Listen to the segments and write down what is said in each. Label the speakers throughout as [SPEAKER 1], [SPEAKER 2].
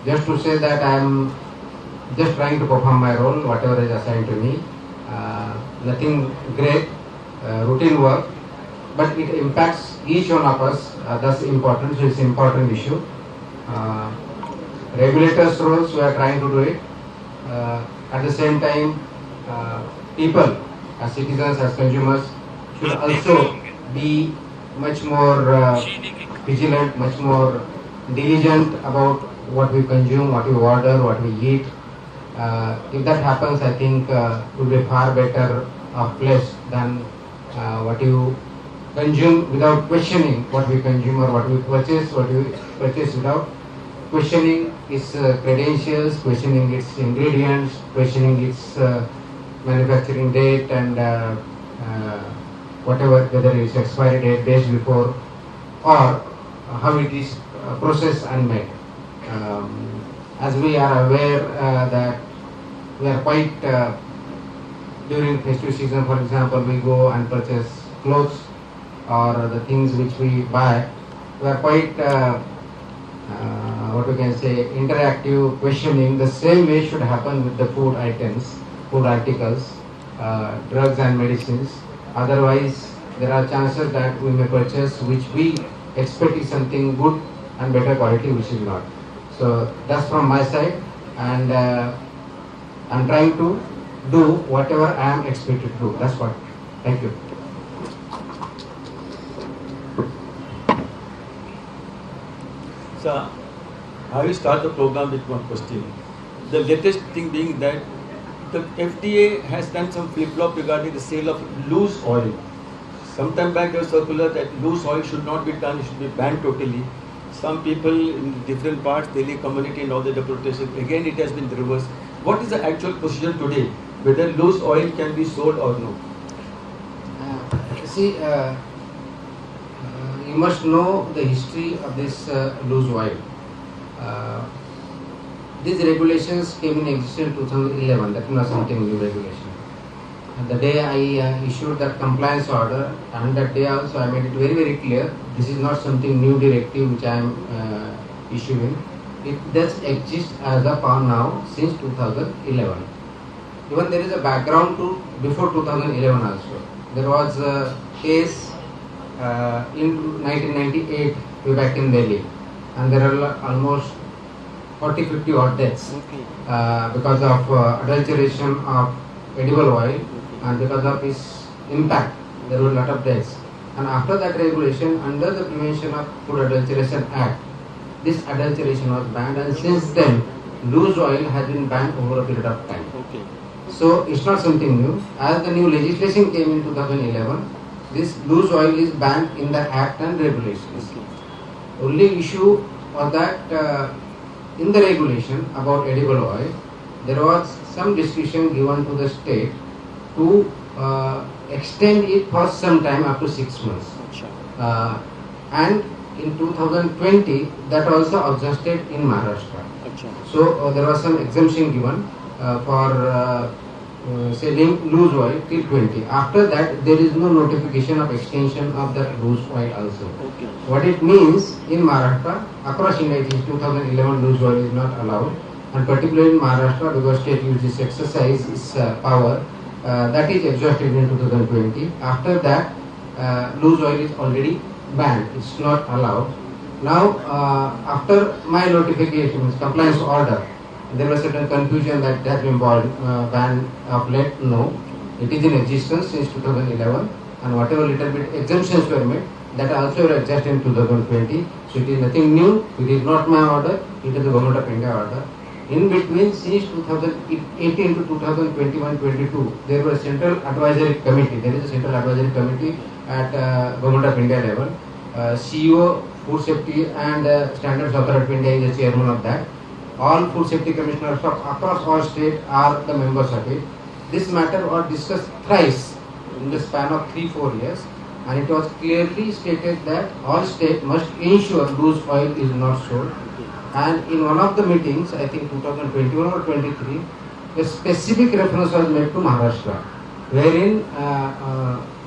[SPEAKER 1] just to say that I am just trying to perform my role, whatever is assigned to me. Nothing great, routine work, but it impacts each one of us. That's important. So it's an important issue. Uh, Regulators' roles, we are trying to do it. At the same time, people, as citizens, as consumers, should also be much more vigilant, much more diligent about what we consume, what we order, what we eat. If that happens, I think it will be far better place than what you consume without questioning what we consume or what we purchase without questioning its credentials, questioning its ingredients, questioning its manufacturing date and whatever, whether it's expiry date, days before, or how it is processed and made. As we are aware that we are quite during festive season, for example, we go and purchase clothes or the things which we buy. We are quite what we can say interactive, questioning. The same way should happen with the food items, food articles, drugs and medicines. Otherwise, there are chances that we may purchase which we expect is something good and better quality, which is not. So that's from my side, and I'm trying to do whatever I am expected to do. That's what. Thank you.
[SPEAKER 2] So, I will start the program with one question. The latest thing being that the FDA has done some flip-flop regarding the sale of loose oil. Sometime back there was circular that loose oil should not be done, it should be banned totally. Some people in different parts, Delhi community and all the protested. Again, it has been reversed. What is the actual position today? Whether loose oil can be sold or no?
[SPEAKER 1] See, you must know the history of this loose oil. These regulations came in existence in 2011. That was not something new regulation. And the day I issued that compliance order, and that day also I made it very, very clear, this is not something new directive which I am issuing. It does exist as of now since 2011. Even there is a background to before 2011 also. There was a case in 1998 way back in Delhi, and there are almost 40-50 odd deaths because of adulteration of edible oil, and because of its impact there were a lot of deaths. And after that regulation, under the Prevention of Food Adulteration Act, this adulteration was banned, and since then loose oil has been banned over a period of time. So it's not something new. As the new legislation came in 2011, this loose oil is banned in the Act and regulations. Only issue was that in the regulation about edible oil, there was some discretion given to the state to extend it for some time up to 6 months. And in 2020, that also exhausted in Maharashtra. So there was some exemption given for selling loose oil till 20. After that, there is no notification of extension of that loose oil also. What it means in Maharashtra, across India, it is 2011 loose oil is not allowed, and particularly in Maharashtra, because state uses exercise its power, that is exhausted in 2020. After that, loose oil is already banned. It's not allowed. Now, after my notification, compliance order, there was certain confusion that has been banned of late. No, it is in existence since 2011, and whatever little bit exemptions were made, that also were adjusted in 2020. So it is nothing new. It is not my order. It is the Government of India order. In between, since 2018 to 2021-22, there was a Central Advisory Committee. There is a Central Advisory Committee at Government of India level. CEO, Food Safety and Standards Authority of India is the chairman of that. All food safety commissioners across all states are the members of it. This matter was discussed thrice in the span of 3-4 years, and it was clearly stated that all states must ensure loose oil is not sold. And in one of the meetings, I think 2021 or 23, a specific reference was made to Maharashtra, wherein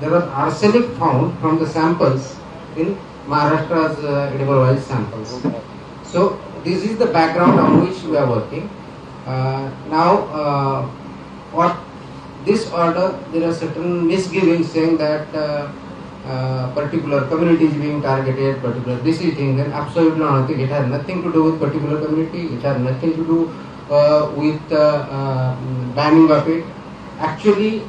[SPEAKER 1] there was arsenic found from the samples in Maharashtra's edible oil samples. So this is the background on which we are working. Now, for this order, there are certain misgivings saying that particular community is being targeted, particular this is thing, then absolutely nothing. It has nothing to do with particular community. It has nothing to do with banning of it. Actually,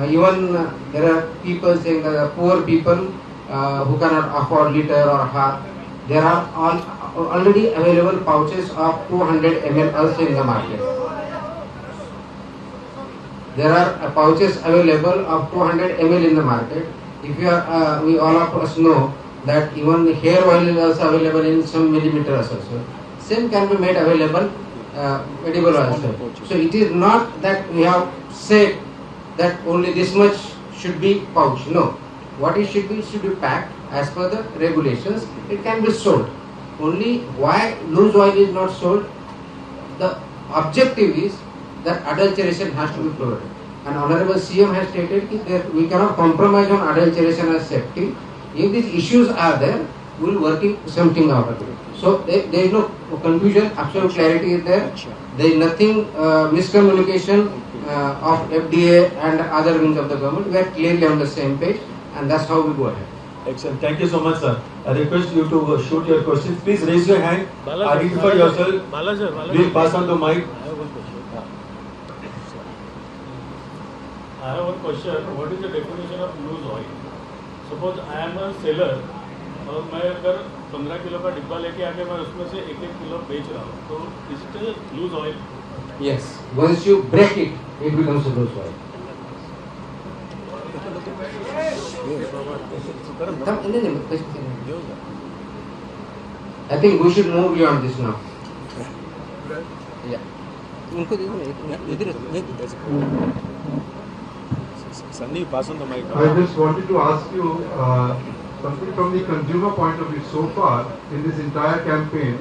[SPEAKER 1] even there are people saying that the poor people who cannot afford liter or half, there are already available pouches of 200 ml also in the market. There are pouches available of 200 ml in the market. If you are, we all of us know that even hair oil is also available in some millimeters also. Same can be made available edible also. So it is not that we have said that only this much should be pouch. No. What it should be packed as per the regulations. It can be sold. Only why loose oil is not sold? The objective is that adulteration has to be prevented. And Honorable CM has stated that we cannot compromise on adulteration as safety. If these issues are there, we will work something out of it. So there is no confusion, absolute clarity is there. There is nothing miscommunication of FDA and other wings of the government. We are clearly on the same page, and that's how we go ahead.
[SPEAKER 2] Excellent. Thank you so much, sir. I request you to shoot your questions. Please raise your hand. Identify yourself. We'll pass on the mic.
[SPEAKER 3] I have one question. What is the definition of loose oil? Suppose I am a seller और मैं अगर 15 kilo का डिब्बा लेके आके मैं उसमें से 1-1 किलो बेच रहा हूँ, तो is it a loose oil?
[SPEAKER 1] Yes. Once you break it, it becomes a loose oil. I think we should move beyond this now. Yeah.
[SPEAKER 2] Sunny, pass on the mic.
[SPEAKER 4] I just wanted to ask you something from the consumer point of view so far in this entire campaign.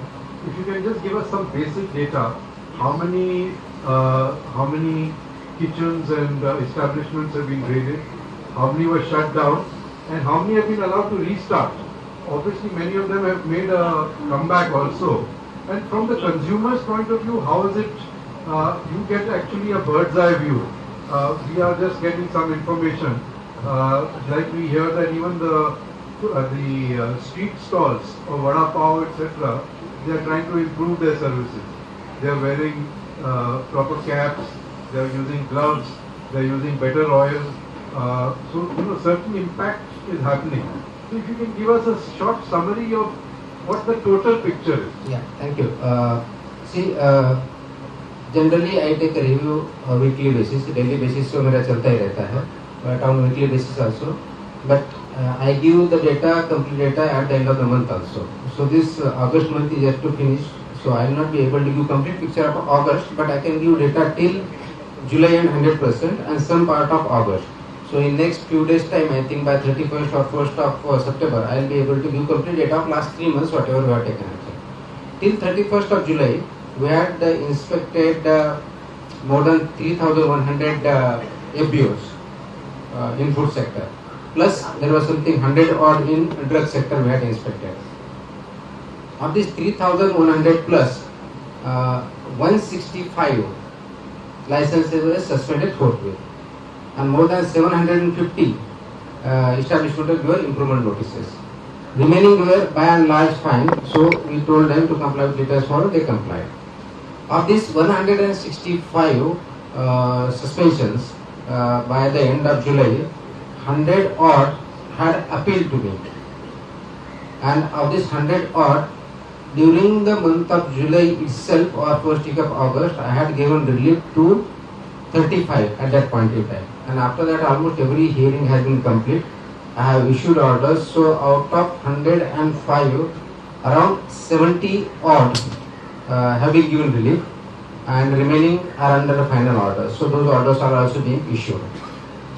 [SPEAKER 4] If you can just give us some basic data, how many kitchens and establishments have been raided, how many were shut down, and how many have been allowed to restart. Obviously, many of them have made a comeback also. And from the consumer's point of view, how is it you get actually a bird's eye view? We are just getting some information. Like we hear that even the street stalls or vada pav, etc., they are trying to improve their services. They are wearing proper caps, they are using gloves, they are using better oil. So, certain impact is happening. So if you can give us a short summary of what the total picture is.
[SPEAKER 1] Yeah, thank you. Generally I take a review on weekly basis, daily basis so मेरा चलता ही रहता है, but on weekly basis also. But I give the data, complete data at the end of the month also. So this August month is yet to finish, so I will not be able to give complete picture of August, but I can give data till July and 100% and some part of August. So in next few days time, I think by 31st or 1st of September, I will be able to give complete data of last 3 months, whatever we have taken. Till 31st of July, we had inspected more than 3,100 FBOs in food sector. Plus there was something 100 odd in drug sector we had inspected. Of these 3,100 plus, 165 licenses were suspended forthwith, and more than 750 establishments were improvement notices. Remaining were by and large fine, so we told them to comply with latest order, they complied. Of these 165 suspensions, by the end of July, 100 odd had appealed to me. And of this 100 odd, during the month of July itself or first week of August, I had given relief to 35 at that point in time. And after that, almost every hearing has been complete. I have issued orders, so out of 105, around 70 odd have been given relief, and remaining are under the final orders. So those orders are also being issued.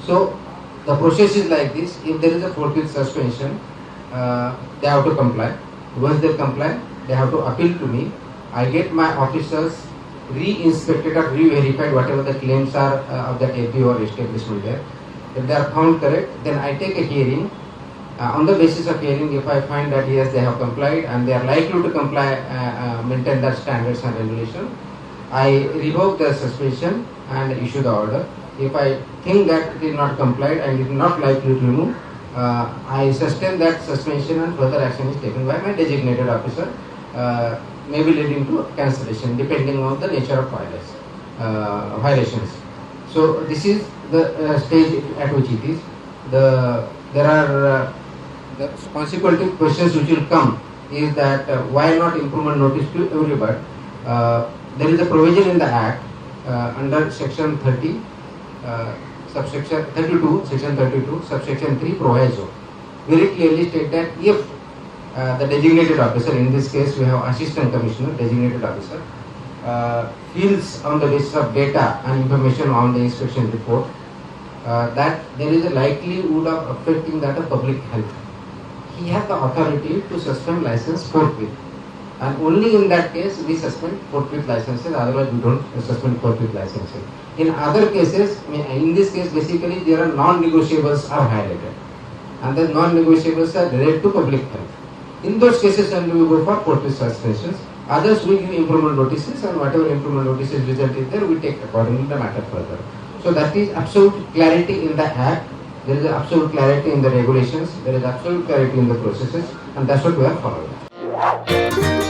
[SPEAKER 1] So the process is like this: if there is a forthwith suspension, they have to comply. Once they comply, they have to appeal to me. I get my officers re-inspected or re-verified whatever the claims are of that AP or establishment there. If they are found correct, then I take a hearing On the basis of hearing, if I find that yes, they have complied and they are likely to comply, maintain their standards and regulation, I revoke the suspension and issue the order. If I think that it is not complied and it is not likely to remove, I sustain that suspension and further action is taken by my designated officer, maybe leading to cancellation depending on the nature of violations. So this is the stage at which it is. There are the consequent questions which will come is that why not improvement notice to everybody? There is a provision in the Act under Section 30, subsection 32, Section 32, subsection 3 proviso, very clearly state that if the designated officer, in this case we have Assistant Commissioner, designated officer, feels on the basis of data and information on the inspection report that there is a likelihood of affecting that of public health, he has the authority to suspend license forthwith. And only in that case we suspend forthwith licenses, otherwise we don't suspend forthwith licenses. In other cases, in this case basically there are non-negotiables are violated, and the non-negotiables are related to public health. In those cases only we go for forthwith suspensions. Others we give improvement notices, and whatever improvement notices result is there, we take accordingly the matter further. So that is absolute clarity in the Act. There is absolute clarity in the regulations. There is absolute clarity in the processes, and that's what we are following.